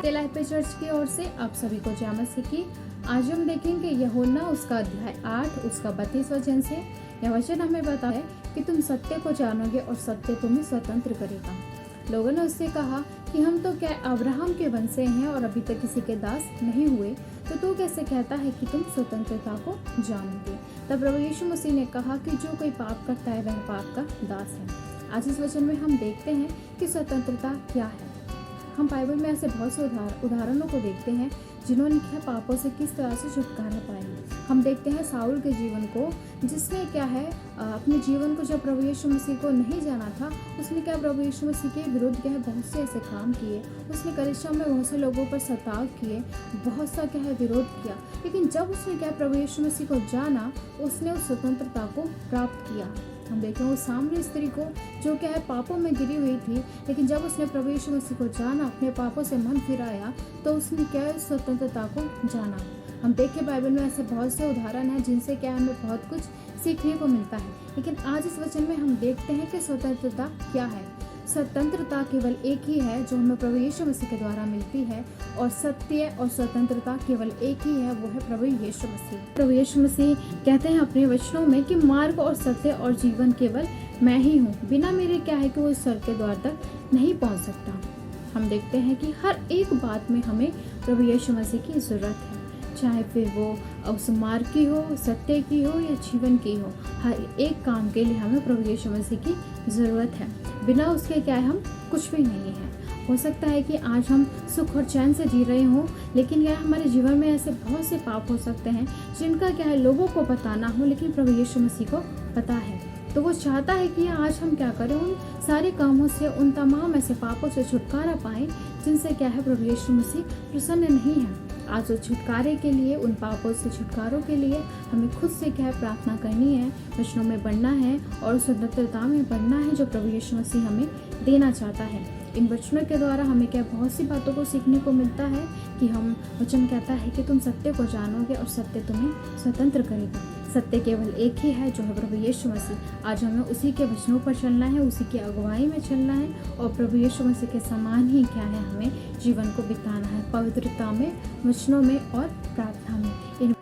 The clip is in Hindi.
के लाइफ पे चर्च की ओर से आप सभी को जय मसीह की। आज हम देखेंगे यूहन्ना उसका अध्याय 8 उसका 32 वचन से। यह वचन हमें बताता है कि तुम सत्य को जानोगे और सत्य तुम्हें स्वतंत्र करेगा। लोगों ने उससे कहा कि हम तो क्या अब्राहम के वंश से हैं और अभी तक किसी के दास नहीं हुए, तो तू कैसे कहता है कि तुम स्वतंत्रता को जानोगे। तब प्रभु यीशु मसीह ने कहा कि जो कोई पाप करता है वह पाप का दास है। आज इस वचन में हम देखते हैं कि स्वतंत्रता क्या है। हम बाइबल में ऐसे बहुत से उदाहरणों को देखते हैं जिन्होंने क्या पापों से किस तरह से छुटकारा पाया। हम देखते हैं साउल के जीवन को, जिसने क्या है अपने जीवन को जब प्रभु यीशु मसीह को नहीं जाना था, उसने क्या प्रभु यीशु मसीह के विरुद्ध क्या है बहुत से ऐसे काम किए। उसने कलीसिया में बहुत से लोगों पर सताव किए, बहुत सा क्या है विरोध किया। लेकिन जब उसने क्या प्रभु यीशु मसीह को जाना, उसने उस स्वतंत्रता को प्राप्त किया। हम देखें उस सामरी स्त्री को जो क्या है पापों में गिरी हुई थी, लेकिन जब उसने प्रभु यीशु मसीह को जाना, अपने पापों से मन फिराया, तो उसने क्या है स्वतंत्रता को जाना। हम देखें बाइबल में ऐसे बहुत से उदाहरण हैं जिनसे क्या हमें बहुत कुछ सीखने को मिलता है। लेकिन आज इस वचन में हम देखते हैं कि स्वतंत्रता क्या है। स्वतंत्रता केवल एक ही है जो हमें प्रभु यीशु मसीह के द्वारा मिलती है, और सत्य और स्वतंत्रता केवल एक ही है, वो है प्रभु यीशु मसीह। प्रभु यीशु मसीह कहते हैं अपने वचनों में कि मार्ग और सत्य और जीवन केवल मैं ही हूँ, बिना मेरे क्या है कि वो स्वर्ग के द्वार तक नहीं पहुँच सकता। हम देखते हैं कि हर एक बात में हमें प्रभु यीशु मसीह की जरूरत है, चाहे फिर वो उस मार्ग की हो, सत्य की हो या जीवन की हो। हर एक काम के लिए हमें प्रभु यीशु मसीह की ज़रूरत है। बिना उसके क्या है हम कुछ भी नहीं है। हो सकता है कि आज हम सुख और चैन से जी रहे हों, लेकिन यार हमारे जीवन में ऐसे बहुत से पाप हो सकते हैं जिनका क्या है लोगों को पता ना हो, लेकिन प्रभु यीशु मसीह को पता है। तो वो चाहता है कि आज हम क्या करें, उन सारे कामों से, उन तमाम ऐसे पापों से छुटकारा पाएं जिनसे क्या है प्रभु यीशु मसीह प्रसन्न नहीं है। आज उस छुटकारे के लिए, उन पापों से छुटकारों के लिए हमें खुद से क्या है प्रार्थना करनी है, वचनों में बढ़ना है और स्वतंत्रता में बढ़ना है जो प्रभु यीशु मसीह हमें देना चाहता है। इन वचनों के द्वारा हमें क्या बहुत सी बातों को सीखने को मिलता है कि हम वचन कहता है कि तुम सत्य को जानोगे और सत्य तुम्हें स्वतंत्र करेगा। सत्य केवल एक ही है जो है प्रभु यीशु मसीह। आज हमें उसी के वचनों पर चलना है, उसी की अगुवाई में चलना है, और प्रभु यीशु मसीह के समान ही क्या है हमें जीवन को बिताना है, पवित्रता में, वचनों में और प्रार्थना में। इन